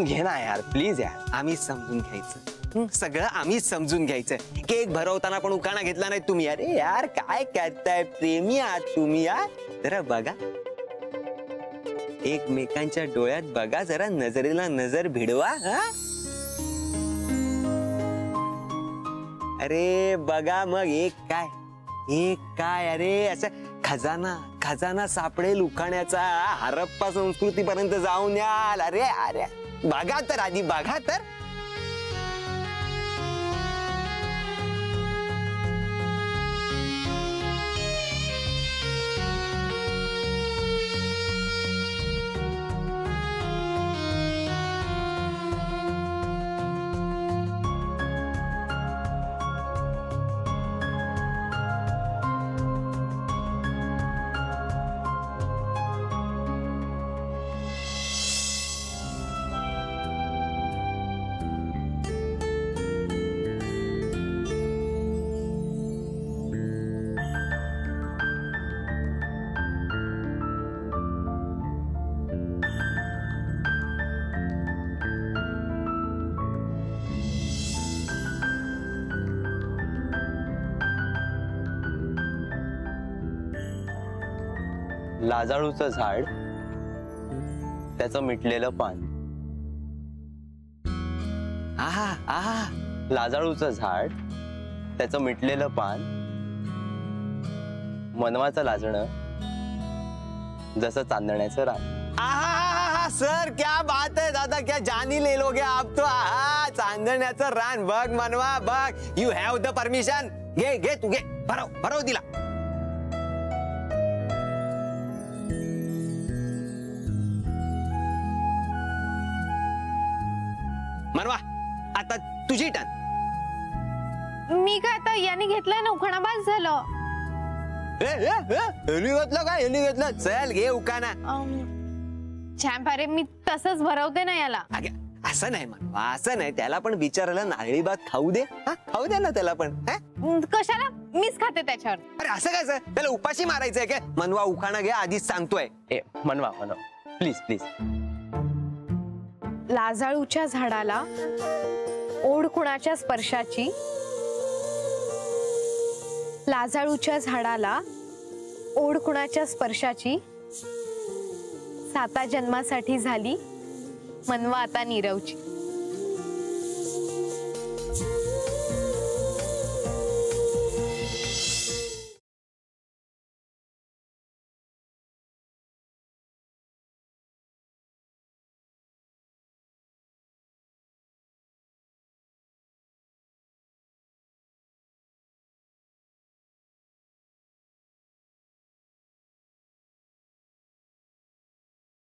घे ना यार प्लीज यार, आम्ही समजून घ्यायचं सगळं, आम्ही समजून घ्यायचं. केक भरवताना पण उखाणा घेतला नाही तुम्ही. अरे यार काय करताय, प्रेमी आहात तुम्ही यार. जरा बघा एकमेकांच्या डोळ्यात बघा, जरा नजरेला नजर भिडवा. अरे बघा मग एक काय अरे असं खजाना खजाना सापडेल उखाण्याचा. हरप्पा संस्कृतीपर्यंत जाऊन याल. अरे अरे बघा तर, आधी बघा तर. लाजाळूचं झाड, त्याचं मिटलेलं पान. आहा आहा, लाजाळूचं झाड, त्याचं मिटलेलं पान. मनवाचं लाजणं जसं चांदण्याचं रान. आहा सर क्या बात है दादा, क्या जानी ले लोगे आप तो. आहा चांदण्याचं रान बघ मनवा बघ. You have the permission. घे घे तू घे, भरव दिला. मनवा आता तुझी टर्न. मी काय आता याने घेतलंय ना उखाणा, बस झालं. यांनी घेतलं. चल घे उखाणा. छान अरे मी तसंच भरवते ना याला. असं नाही मनवा, असं नाही. त्याला पण बिचाराला नारळी भात खाऊ दे. खाऊ दे ना त्याला पण. कशाला, मीच खाते त्याच्यावर. अरे असं काय सर, त्याला उपाशी मारायचंय काय. मनवा उखाणा घे, आधीच सांगतोय. मनवा प्लीज प्लीज. लाजाळूच्या झाडाला ओढ कुणाच्या स्पर्शाची. लाजाळूच्या झाडाला ओढ कुणाच्या स्पर्शाची. 7 जन्मासाठी झाली मनवा आता नीरवची.